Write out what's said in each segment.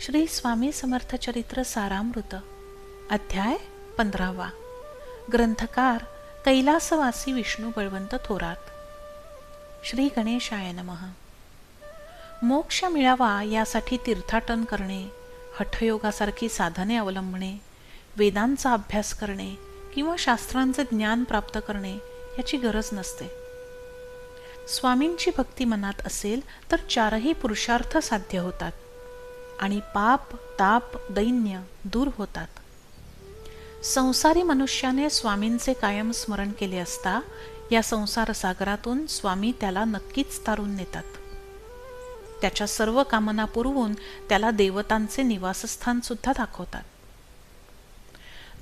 श्री स्वामी समर्थ चरित्र सारामृत अध्याय 15वा. ग्रंथकार कैलासवासी विष्णू बळवंत थोरात. श्री गणेशाय नमः. मोक्ष मिळावा यासाठी तीर्थाटन करणे, हठयोगासारखी साधने अवलंबणे, वेदांचा अभ्यास करणे किंवा शास्त्रांचे ज्ञान प्राप्त करणे याची गरज नसते. स्वामींची भक्ती मनात असेल तर चारही पुरुषार्थ साध्य होतात आणि पाप ताप दैन्य दूर होतात. संसारी मनुष्याने स्वामींचे कायम स्मरण केले असता या संसार सागरातून स्वामी त्याला नक्कीच तारून नेतात. त्याच्या सर्व कामना पुरवून त्याला देवतांचे निवासस्थान सुद्धा दाखवतात.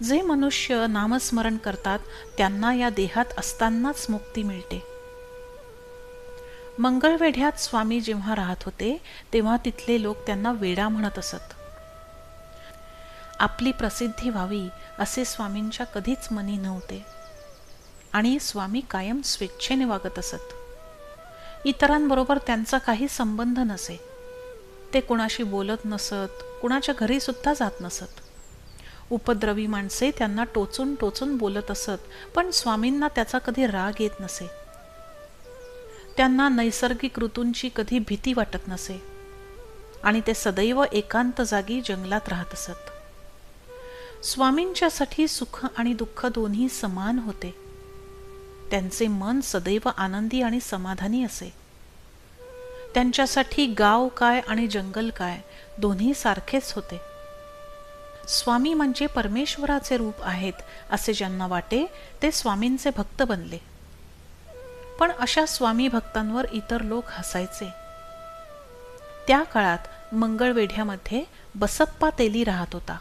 जे मनुष्य नामस्मरण करतात त्यांना या देहात असतानाच मुक्ती मिळते. मंगळवेढ्यात स्वामी जेव्हा राहत होते तेव्हा तिथले लोक त्यांना वेडा म्हणत असत. आपली प्रसिद्धी व्हावी असे स्वामींच्या कधीच मनी नव्हते आणि स्वामी कायम स्वेच्छेने वागत असत. इतरांबरोबर त्यांचा काही संबंध नसे. ते कुणाशी बोलत नसत, कुणाच्या घरी सुद्धा जात नसत. उपद्रवी माणसे त्यांना टोचून टोचून बोलत असत, पण स्वामींना त्याचा कधी राग येत नसे. त्यांना नैसर्गिक ऋतूंची कधी भीती वाटत नसे आणि ते सदैव एकांत जागी जंगलात राहत असत. स्वामींच्यासाठी सुख आणि दुःख दोन्ही समान होते. त्यांचे मन सदैव आनंदी आणि समाधानी असे. त्यांच्यासाठी गाव काय आणि जंगल काय दोन्ही सारखेच होते. स्वामी म्हणजे परमेश्वराचे रूप आहेत असे ज्यांना वाटे ते स्वामींचे भक्त बनले. पण अशा स्वामी भक्तांवर इतर लोक हसायचे. त्या काळात मंगळवेढ्यामध्ये बसप्पा तेली राहत होता,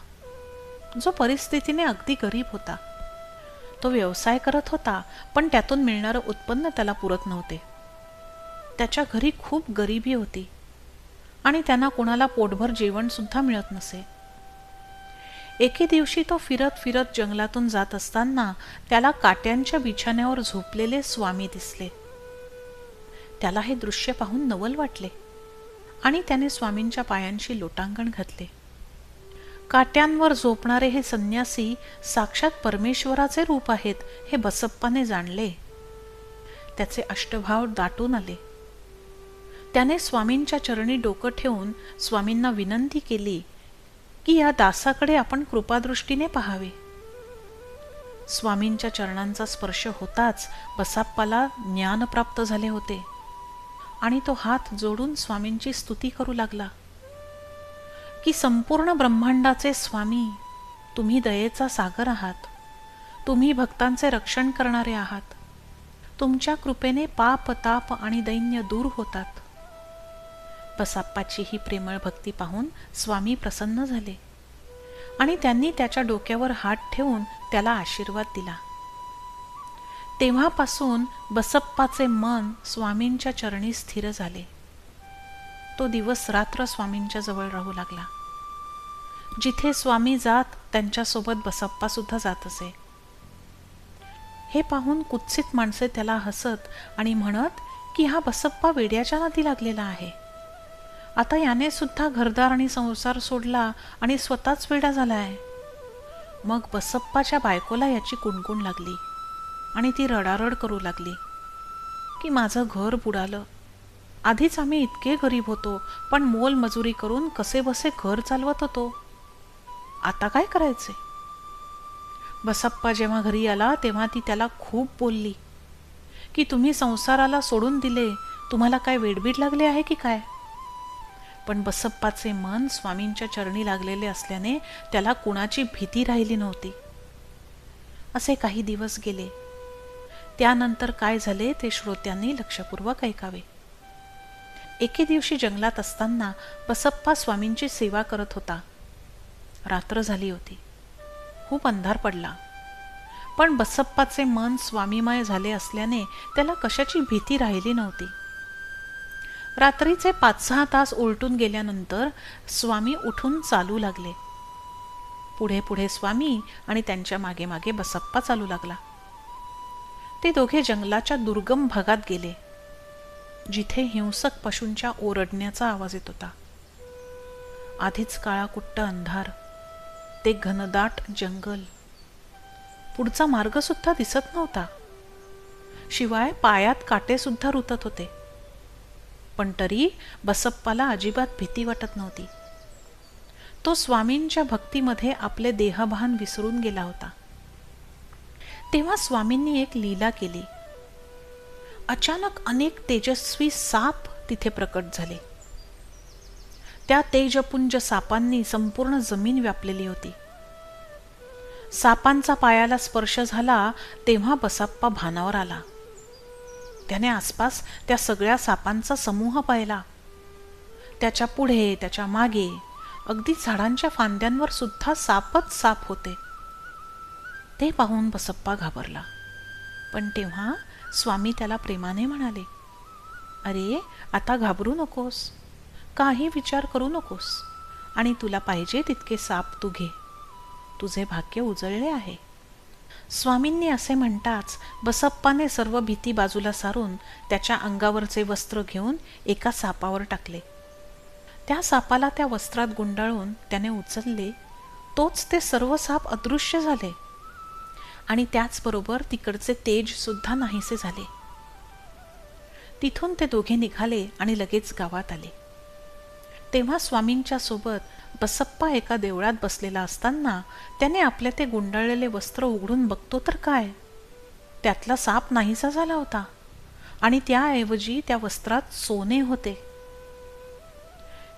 जो परिस्थितीने अगदी गरीब होता. तो व्यवसाय करत होता, पण त्यातून मिळणारं उत्पन्न त्याला पुरत नव्हते. त्याच्या घरी खूप गरिबी होती आणि त्यांना कोणाला पोटभर जेवण सुद्धा मिळत नसे. एके दिवशी तो फिरत फिरत जंगलातून जात असताना त्याला काट्यांच्या बिछाण्यावर झोपलेले स्वामी दिसले. त्याला हे दृश्य पाहून नवल वाटले आणि त्याने स्वामींच्या पायांशी लोटांगण घातले. काट्यांवर झोपणारे हे संन्यासी साक्षात परमेश्वराचे रूप आहेत हे बसप्पाने जाणले. त्याचे अष्टभाव दाटून आले. त्याने स्वामींच्या चरणी डोकं ठेवून स्वामींना विनंती केली की या दासाकडे आपण कृपादृष्टीने पाहावे. स्वामींच्या चरणांचा स्पर्श होताच बसप्पाला ज्ञान प्राप्त झाले होते आणि तो हात जोडून स्वामींची स्तुती करू लागला की संपूर्ण ब्रह्मांडाचे स्वामी, तुम्ही दयेचा सागर आहात. तुम्ही भक्तांचे रक्षण करणारे आहात. तुमच्या कृपेने पाप ताप आणि दैन्य दूर होतात. बसप्पाची ही प्रेमळ भक्ती पाहून स्वामी प्रसन्न झाले आणि त्यांनी त्याच्या डोक्यावर हात ठेवून त्याला आशीर्वाद दिला. तेव्हापासून बसप्पाचे मन स्वामींच्या चरणी स्थिर झाले. तो दिवस रात्र स्वामींच्या जवळ राहू लागला. जिथे स्वामी जात त्यांच्यासोबत बसप्पा सुद्धा जात असे. हे पाहून कुत्सित माणसे त्याला हसत आणि म्हणत की हा बसप्पा वेड्याच्या नादी लागलेला आहे. आता याने सुद्धा घरदार आणि संसार सोडला आणि स्वतःच वेडा झालाय. मग बसप्पाच्या बायकोला याची कुणकुण लागली आणि ती रडारड करू लागली की माझं घर बुडालं. आधीच आम्ही इतके गरीब होतो, पण मोल मजुरी करून कसे बसे घर चालवत होतो. आता काय करायचे. बसप्पा जेव्हा घरी आला तेव्हा ती त्याला खूप बोलली की तुम्ही संसाराला सोडून दिले, तुम्हाला काय वेडबीड लागले आहे की काय. पण बसप्पाचे मन स्वामींच्या चरणी लागलेले असल्याने त्याला कुणाची भीती राहिली नव्हती. असे काही दिवस गेले. त्यानंतर काय झाले ते श्रोत्यांनी लक्षपूर्वक ऐकावे. एके दिवशी जंगलात असताना बसप्पा स्वामींची सेवा करत होता. रात्र झाली होती. खूप अंधार पडला, पण बसप्पाचे मन स्वामीमय झाले असल्याने त्याला कशाची भीती राहिली नव्हती. रात्रीचे 5-6 तास उलटून गेल्यानंतर स्वामी उठून चालू लागले. पुढे पुढे स्वामी आणि त्यांच्या मागे मागे बसप्पा चालू लागला. ते दोघे जंगलाच्या दुर्गम भागात गेले. जिथे हिंसक पशूंच्या ओरडण्याचा आवाज येत होता. आधीच काळाकुट्ट अंधार, ते घनदाट जंगल. पुढचा मार्ग सुद्धा दिसत नव्हता. शिवाय पायात काटे सुद्धा रुतत होते. पण तरी बसप्पाला अजिबात भीती वाटत नव्हती. तो स्वामींच्या भक्तीमध्ये आपले देहभान विसरून गेला होता. तेव्हा स्वामींनी एक लीला केली. अचानक अनेक तेजस्वी साप तिथे प्रकट झाले. त्या तेजपुंज सापांनी संपूर्ण जमीन व्यापलेली होती. सापांचा पायाला स्पर्श झाला तेव्हा बसप्पा भानावर आला. त्याने आसपास त्या सगळ्या सापांचा समूह पाहिला. त्याच्या पुढे, त्याच्या मागे, अगदी झाडांच्या फांद्यांवर सुद्धा सापच साप होते. ते पाहून बसप्पा घाबरला. पण तेव्हा स्वामी त्याला प्रेमाने म्हणाले, अरे आता घाबरू नकोस, काही विचार करू नकोस, आणि तुला पाहिजे तितके साप तू घे. तुझे भाग्य उजळले आहे. स्वामींनी असे म्हणताच बसप्पाने सर्व भीती बाजूला सारून त्याच्या अंगावरचे वस्त्र घेऊन एका सापावर टाकले. त्या सापाला त्या वस्त्रात गुंडाळून त्याने उचलले. तोच ते सर्व साप अदृश्य झाले आणि त्याचबरोबर तिकडचे तेज सुद्धा नाहीसे झाले. तिथून ते दोघे निघाले आणि लगेच गावात आले. तेव्हा स्वामींच्या सोबत बसप्पा एका देवळात बसलेला असताना त्याने आपले ते गुंडाळलेले वस्त्र उघडून बघतो तर काय, त्यातला साप नाहीसा झाला होता आणि त्याऐवजी त्या वस्त्रात सोने होते.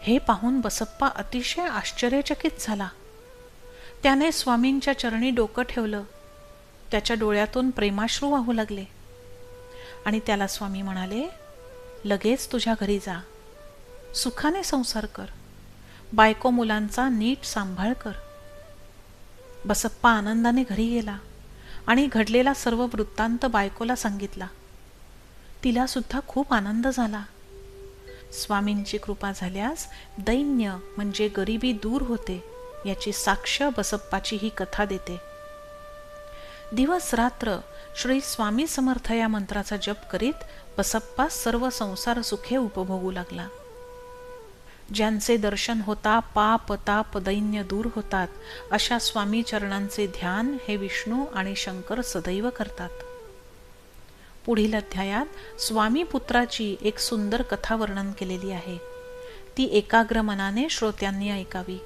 हे पाहून बसप्पा अतिशय आश्चर्यचकित झाला. त्याने स्वामींच्या चरणी डोकं ठेवलं. त्याच्या डोळ्यातून प्रेमाश्रू वाहू लागले आणि त्याला स्वामी म्हणाले, लगेच तुझ्या घरी जा, सुखाने संसार कर, बायको मुलांचा नीट सांभाळ कर. बसप्पा आनंदाने घरी गेला आणि घडलेला सर्व वृत्तांत बायकोला सांगितला. तिला सुद्धा खूप आनंद झाला. स्वामींची कृपा झाल्यास दैन्य म्हणजे गरिबी दूर होते याची साक्ष बसप्पाची ही कथा देते. दिवस रात्र श्री स्वामी समर्थ या मंत्राचा जप करीत बसप्पा सर्व संसार सुखे उपभोगू लागला. ज्यांचे दर्शन होता पाप ताप दैन्य दूर होतात, अशा स्वामी चरणांचे ध्यान हे विष्णू आणि शंकर सदैव करतात. पुढील अध्यायात स्वामी पुत्राची एक सुंदर कथा वर्णन केलेली आहे. ती एकाग्र मनाने श्रोत्यांनी ऐकावी.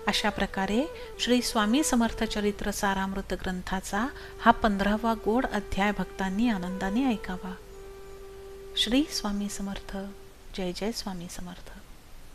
अशा प्रकारे श्री स्वामी समर्थ चरित्र सारामृत ग्रंथाचा हा 15वा गोड अध्याय भक्तांनी आनंदाने ऐकावा. श्री स्वामी समर्थ. जय जय स्वामी समर्थ.